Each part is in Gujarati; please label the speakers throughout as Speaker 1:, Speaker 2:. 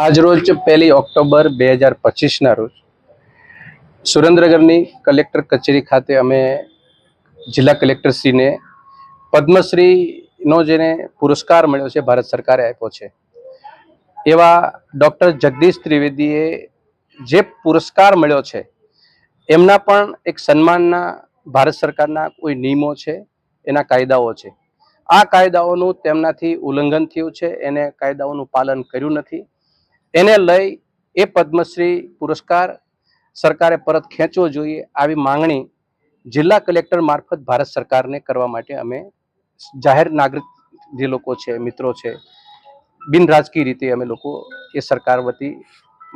Speaker 1: આજરોજ 1 ઓક્ટોબર 2025ના રોજ સુરેન્દ્રનગરની કલેક્ટર કચેરી ખાતે અમે જિલ્લા કલેક્ટરશ્રીને પદ્મશ્રીનો જેને પુરસ્કાર મળ્યો છે, ભારત સરકારે આપ્યો છે, એવા ડૉક્ટર જગદીશ ત્રિવેદીએ જે પુરસ્કાર મળ્યો છે એમના પણ એક સન્માનના ભારત સરકારના કોઈ નિયમો છે, એના કાયદાઓ છે. આ કાયદાઓનું તેમનાથી ઉલ્લંઘન થયું છે, એને કાયદાઓનું પાલન કર્યું નથી. એને લઈ એ પદ્મશ્રી પુરસ્કાર સરકારે પરત ખેંચવો જોઈએ, આવી માંગણી જિલ્લા કલેક્ટર મારફત ભારત સરકારને કરવા માટે અમે જાહેર નાગરિક જે લોકો છે, મિત્રો છે, બિન રાજકીય રીતે અમે લોકો એ સરકાર વતી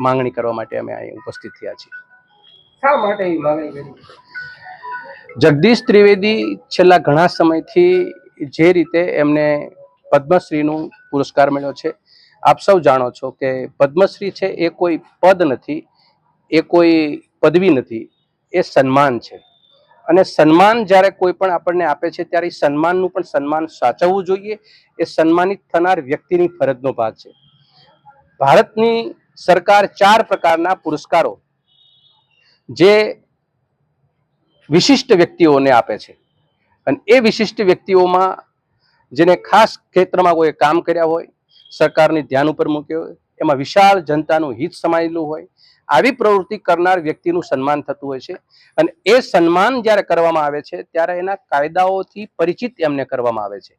Speaker 1: માંગણી કરવા માટે અમે અહીં ઉપસ્થિત થયા છીએ.
Speaker 2: શા માટે એ માંગણી કરી?
Speaker 1: જગદીશ ત્રિવેદી છેલ્લા ઘણા સમયથી જે રીતે એમને પદ્મશ્રીનું પુરસ્કાર મળ્યો છે, આપ સૌ જાણો છો કે પદ્મશ્રી છે એ કોઈ પદ નથી, એ કોઈ પદવી નથી, એ સન્માન છે. અને સન્માન જ્યારે કોઈ પણ આપણને આપે છે ત્યારે એ સન્માનનું પણ સન્માન સાચવવું જોઈએ. એ સન્માનિત થનાર વ્યક્તિની ફરજનો ભાગ છે. ભારતની સરકાર 4 પ્રકારના પુરસ્કારો જે વિશિષ્ટ વ્યક્તિઓને આપે છે, અને એ વિશિષ્ટ વ્યક્તિઓમાં જેને ખાસ ક્ષેત્રમાં કોઈ કામ કર્યા હોય, સરકારની ધ્યાન ઉપર મૂક્યો હોય, એમાં વિશાળ જનતાનું હિત સમાયેલું હોય, આવી પ્રવૃત્તિ કરનાર વ્યક્તિનું સન્માન થતું હોય છે. અને એ સન્માન જ્યારે કરવામાં આવે છે ત્યારે એના કાયદાઓથી પરિચિત એમને કરવામાં આવે છે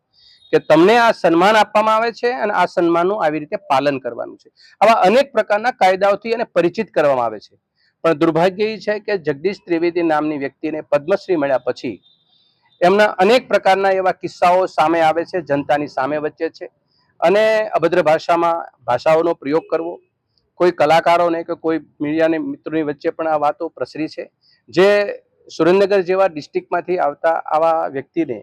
Speaker 1: કે તમને આ સન્માન આપવામાં આવે છે અને આ સન્માનનું આવી રીતે પાલન કરવાનું છે. આવા અનેક પ્રકારના કાયદાઓથી એને પરિચિત કરવામાં આવે છે. પણ દુર્ભાગ્ય એ છે કે જગદીશ ત્રિવેદી નામની વ્યક્તિને પદ્મશ્રી મળ્યા પછી એમના અનેક પ્રકારના એવા કિસ્સાઓ સામે આવે છે, જનતાની સામે વચ્ચે છે. અને અભદ્ર ભાષાઓનો પ્રયોગ કરવો, કોઈ કલાકારોને કે કોઈ મીડિયાને મિત્રોની વચ્ચે પણ આ વાતો પ્રસરી છે, જે સુરેન્દ્રનગર જેવા ડિસ્ટ્રિક્ટમાંથી આવતા આવા વ્યક્તિને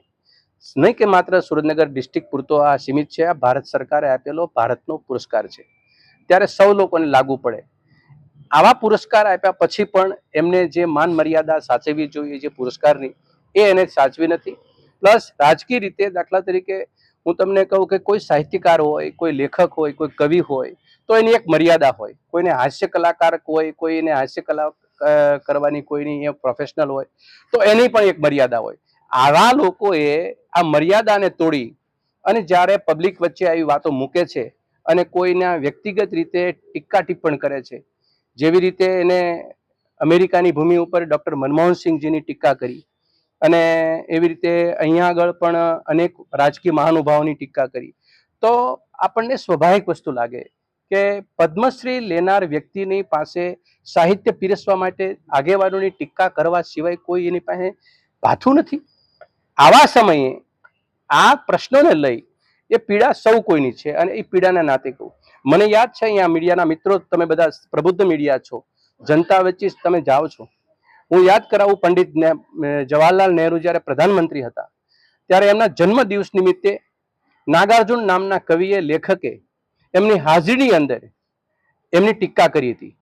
Speaker 1: નહીં કે માત્ર સુરેન્દ્રનગર ડિસ્ટ્રિક્ટ પૂરતો આ સીમિત છે, આ ભારત સરકારે આપેલો ભારતનો પુરસ્કાર છે, ત્યારે સૌ લોકોને લાગુ પડે. આવા પુરસ્કાર આપ્યા પછી પણ એમને જે માન મર્યાદા સાચવવી જોઈએ જે પુરસ્કારની, એ એને સાચવી નથી. પ્લસ રાજકીય રીતે, દાખલા તરીકે હું તમને કહું કે કોઈ સાહિત્યકાર હોય, કોઈ લેખક હોય, કોઈ કવિ હોય, તો એની એક મર્યાદા હોય. કોઈને હાસ્ય કલાકાર હોય, કોઈને હાસ્ય કલા કરવાની કોઈની એ પ્રોફેશનલ હોય, તો એની પણ એક મર્યાદા હોય. આવા લોકોએ આ મર્યાદાને તોડી અને જ્યારે પબ્લિક વચ્ચે આવી વાતો મૂકે છે અને કોઈના વ્યક્તિગત રીતે ટીકા ટિપ્પણ કરે છે, જેવી રીતે એને અમેરિકાની ભૂમિ ઉપર ડૉક્ટર મનમોહનસિંહજીની ટીકા કરી, અને એવી રીતે અહીંયા આગળ પણ અનેક રાજકીય મહાનુભાવોની ટીકા કરી, તો આપણને સ્વાભાવિક વસ્તુ લાગે કે પદ્મશ્રી લેનાર વ્યક્તિની પાસે સાહિત્ય પીરસવા માટે આગેવાનોની ટીકા કરવા સિવાય કોઈ એની પાસે ભાથું નથી. આવા સમયે આ પ્રશ્નોને લઈ એ પીડા સૌ કોઈની છે, અને એ પીડાના નાતે કહું, મને યાદ છે અહીંયા મીડિયાના મિત્રો, તમે બધા પ્રબુદ્ધ મીડિયા છો, જનતા વચ્ચે તમે જાઓ છો. હું યાદ કરાવું, પંડિત જવાહરલાલ નહેરુ જ્યારે પ્રધાનમંત્રી હતા ત્યારે એમના જન્મદિવસ નિમિત્તે નાગાર્જુન નામના કવિએ, લેખકે એમની હાજરીની અંદર એમની ટીકા કરી હતી.